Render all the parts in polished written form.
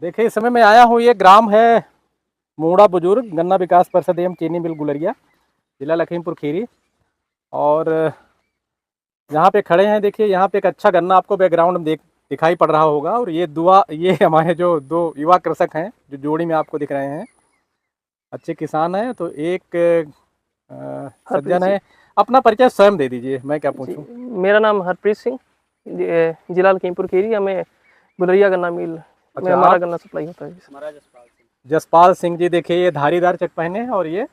देखिए इस समय मैं आया हूँ, ये ग्राम है मूड़ा बुजुर्ग, गन्ना विकास परिषद एवं चीनी मिल गुलरिया, जिला लखीमपुर खीरी। और यहाँ पे खड़े हैं, देखिए यहाँ पे एक अच्छा गन्ना आपको बैकग्राउंड में दिखाई पड़ रहा होगा। और ये हमारे जो दो युवा कृषक हैं जो जोड़ी में आपको दिख रहे हैं, अच्छे किसान हैं। तो एक सज्जन है, अपना परिचय स्वयं दे दीजिए, मैं क्या पूछूं। मेरा नाम हरप्रीत सिंह, जिला लखीमपुर खीरी। हमें गुलरिया गन्ना मिल में हमारा गन्ना सप्लाई होता है। जसपाल सिंह जी, देखिए ये धारीदार चेक पहने हैं। और ये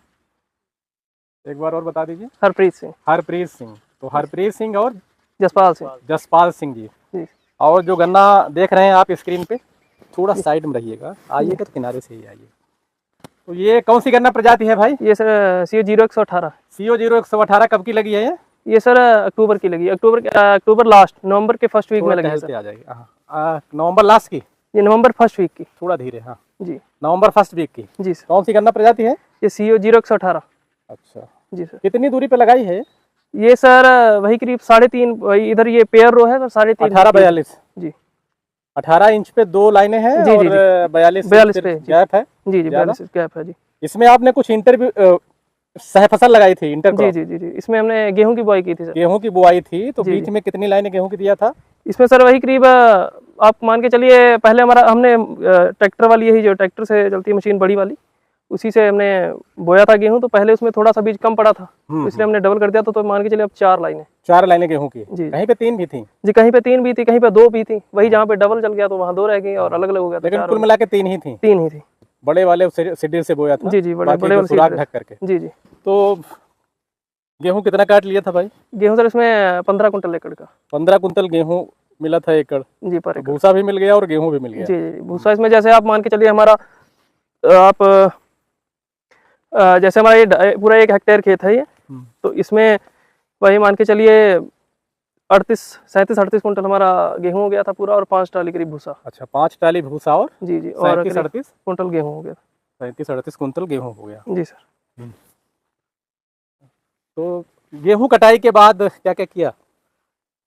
एक बार और बता दीजिए। हरप्रीत सिंह। हरप्रीत सिंह, तो हरप्रीत सिंह और जसपाल सिंह जी। और जो गन्ना देख रहे हैं आप स्क्रीन पे, थोड़ा साइड में रहिएगा, आइएगा तो किनारे से ही आइए। तो ये कौन सी गन्ना प्रजाति है भाई? ये सर CO0118। CO0118 कब की लगी है ये सर अक्टूबर की लगी, अक्टूबर लास्ट, नवंबर के फर्स्ट वीक में लगी है सर। आ जाएगी नवंबर लास्ट की, ये नवंबर फर्स्ट वीक की। थोड़ा धीरे, हाँ जी, नवंबर फर्स्ट वीक की जी सर। कौन सी गन्ना प्रजाति है? ये CO0118। अच्छा जी सर। कितनी दूरी पे लगाई है ये सर वही करीब 3.5, इधर ये पेयर रो है सर, 3.5। 18-42 जी, 18 इंच पे दो लाइनें हैं। जी, और जी, 42 पे गैप है। जी, 42 गैप है जी। इसमें आपने कुछ सह फसल लगाई थी, जी, जी, जी, जी। इसमें हमने गेहूं की बुआई की थी सर। गेहूं की बुआई थी, तो बीच में कितनी लाइनें गेहूं की दिया था? इसमें सर वही करीब आप मान के चलिए, पहले हमने ट्रैक्टर वाली, यही जो ट्रैक्टर से चलती है मशीन बड़ी वाली, उसी से हमने बोया था गेहूं। तो पहले उसमें थोड़ा सा बीज कम पड़ा था, तो इसलिए हमने डबल कर दिया था। तो मान के चलिए अब 4 लाइनें गेहूं की जी। कहीं पे 3 भी थी जी, कहीं पे 3 भी थी, कहीं पे 2 भी थी। वही जहाँ पे डबल चल गया तो वहाँ 2 रह गई और अलग अलग हो गया। लेकिन कुल मिला के 3 ही थी। 3 ही थी। बड़े वाले सीडर से बोया था। जी, जी, बड़े वाले सुराख ढक करके। जी, जी। तो गेहूं कितना काट लिया था भाई? गेहूं सर इसमें 15 कुंटल एकड़ का। 15 कुंटल गेहूं मिला था एकड़ जी, पर एकड़। भूसा भी मिल गया और गेहूं भी मिल गया। जी, जी। भूसा इसमें जैसे आप मान के चलिए, हमारा आप जैसे हमारा ये पूरा 1 हेक्टेयर खेत है ये, तो इसमें वही मान के चलिए 37-38 कुंटल हमारा गेहूं हो गया था पूरा, और 5 ट्राली करीब भूसा। अच्छा, 5 ट्राली भूसा और जी, जी, और 37-38 कुंटल गेहूं हो गया। 37-38 कुंटल गेहूं हो गया। जी सर। तो गेहूं कटाई के बाद क्या क्या किया?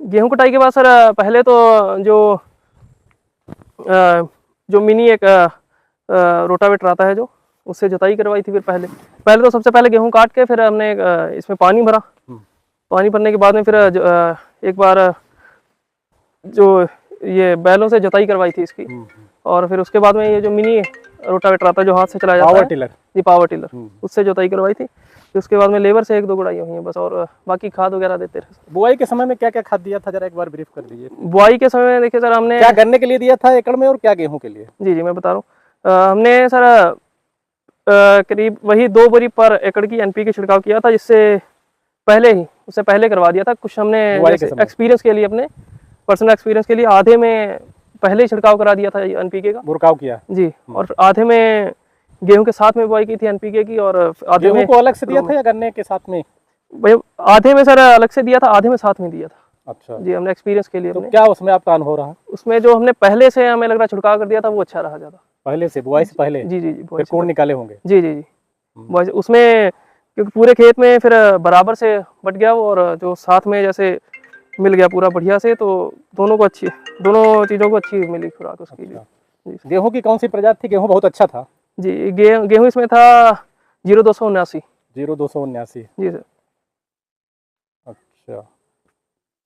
गेहूं कटाई के बाद सर पहले तो जो मिनी एक रोटावेटर आता है, जो उससे जुताई करवाई थी। फिर पहले तो सबसे पहले गेहूं काट के फिर हमने इसमें पानी भरा। पानी भरने के बाद में फिर एक बार जो ये बैलों से जुताई करवाई थी इसकी। और फिर उसके बाद में ये जो मिनी रोटावेटर आता है, जो हाथ से चलाया जाता है, पावर टिलर, उससे जुताई करवाई थी। फिर उसके बाद में लेबर से 1-2 गुड़ाई हुई हैं बस, और बाकी खाद वगैरह देते रहे। बुआई के समय में क्या क्या खाद दिया था, जरा एक बार ब्रीफ कर दीजिए। बुआई के समय में देखिए सर, हमने क्या गन्ने के लिए दिया था एकड़ में और क्या गेहूं के लिए? जी, जी, मैं बता रहा हूँ। हमने सर करीब वही 2 बोरी पर एकड़ की NPK छिड़काव किया था, उससे पहले करवा दिया था। कुछ हमने एक्सपीरियंस के लिए, अपने पर्सनल एक्सपीरियंस के लिए, आधे में पहले ही छिड़काव करा दिया था NPK का, बुरकाव किया जी। और आधे में गेहूं के साथ में बुआई की थी NPK की, और आधे में को अलग से दिया था या गन्ने के साथ में? आधे में सर अलग से दिया था, आधे में साथ में दिया था। अच्छा जी, हमने एक्सपीरियंस के लिए। तो क्या उसमें आपका अनुभव रहा? उसमें जो हमने पहले से, हमें लग रहा छिड़काव कर दिया था, वो अच्छा रहा ज़्यादा। पहले से, बुआई से पहले? जी, जी, फिर कोण निकाले होंगे। जी, जी, जी। उसमें क्योंकि पूरे खेत में फिर बराबर से बट गया वो, और जो साथ में जैसे मिल गया पूरा बढ़िया से, तो दोनों चीज़ों को अच्छी मिली खुराक उसकी। गेहूं की कौन सी प्रजाति थी? गेहूं बहुत अच्छा था जी। गेहूं इसमें था 0279। 0279 जी सर। अच्छा,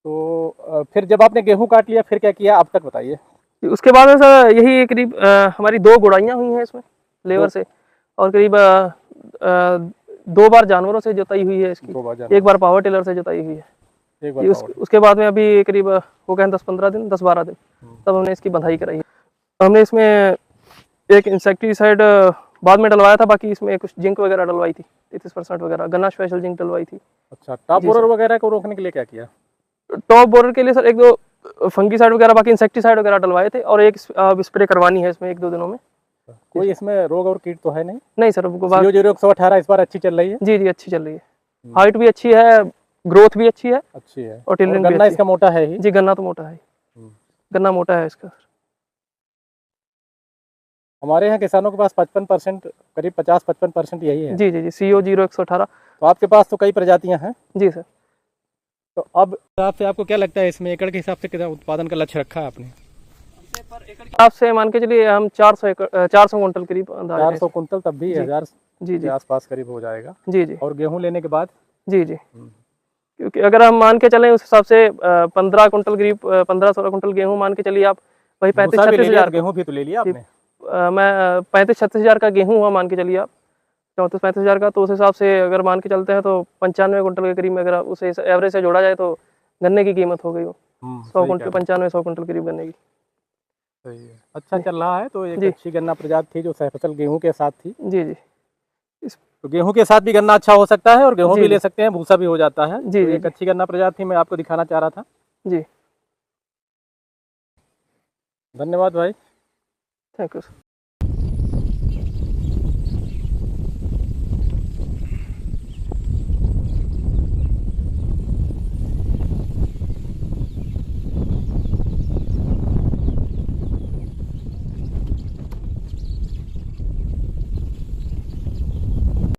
तो फिर जब आपने गेहूं काट लिया फिर क्या किया, अब तक बताइए। उसके बाद में सर यही करीब हमारी 2 गुड़ाइयाँ हुई हैं इसमें लेबर से, और करीब 2 बार जानवरों से जुताई हुई है इसकी, 1 बार पावर टिलर से जुताई हुई है। उसके बाद में अभी करीब हो गए 10-12 दिन, तब हमने इसकी बंधाई कराई है। हमने इसमें एक इंसेक्टिसाइड बाद में डलवाया था, बाकी इसमें कुछ जिंक वगैरह डलवाई थी, 33% वगैरह, गन्ना स्पेशल जिंक डलवाई थी। अच्छा, टॉप बोरर वगैरह को रोकने के लिए क्या किया? टॉप बोरर के लिए सर 1-2 फंगीसाइड वगैरह, बाकी इंसेक्टिसाइड वगैरह डलवाए थे, और एक स्प्रे करवानी है इसमें 1-2 दिनों में। कोई इसमें रोग और कीट तो है नहीं? नहीं सर। 0118 इस बार अच्छी चल रही है? जी, जी, अच्छी चल रही है। हाइट भी अच्छी है, ग्रोथ भी अच्छी है, और टिलरिंग भी। गन्ना इसका मोटा है ही? जी, गन्ना तो मोटा है, गन्ना मोटा है इसका। हमारे यहाँ किसानों के पास 55%, करीब 50-55% यही है। जी, जी, जी, CO0118। तो आपके पास तो कई प्रजातियां हैं? जी सर। तो अब हिसाब से आपको क्या लगता है, इसमें एकड़ के हिसाब से कितना उत्पादन का लक्ष्य रखा है आपने? आपसे मान के चलिए हम 400 कुंटल करीब अंदाजा है। 400 कुंटल तब भी 1000 जी के आसपास करीब हो जाएगा। जी जी और गेहूं लेने के बाद? जी जी, क्योंकि अगर हम मान के चलें उस हिसाब से 15 कुंटल करीब 15-16 कुंटल गेहूं मान के चलिए आप, वही 35-36 हज़ार। गेहूं भी तो ले लिया आपने? मैं 35-36 हज़ार का गेहूं हुआ मान के चलिए आप, 34-35 हज़ार का। तो उस हिसाब से अगर मान के चलते हैं तो 95 कुंटल के करीब में अगर उसे एवरेज से जोड़ा जाए तो गन्ने की कीमत हो गई वो 100 कुंटल 95-100 कुंटल करीब गन्ने की। सही है, अच्छा चल रहा है। तो एक अच्छी गन्ना प्रजाति थी जो सहफसल गेहूं के साथ थी। जी जी, तो गेहूं के साथ भी गन्ना अच्छा हो सकता है और गेहूं भी ले सकते हैं, भूसा भी हो जाता है। जी तो एक अच्छी गन्ना प्रजाति थी, मैं आपको दिखाना चाह रहा था। जी, धन्यवाद भाई। Thank you.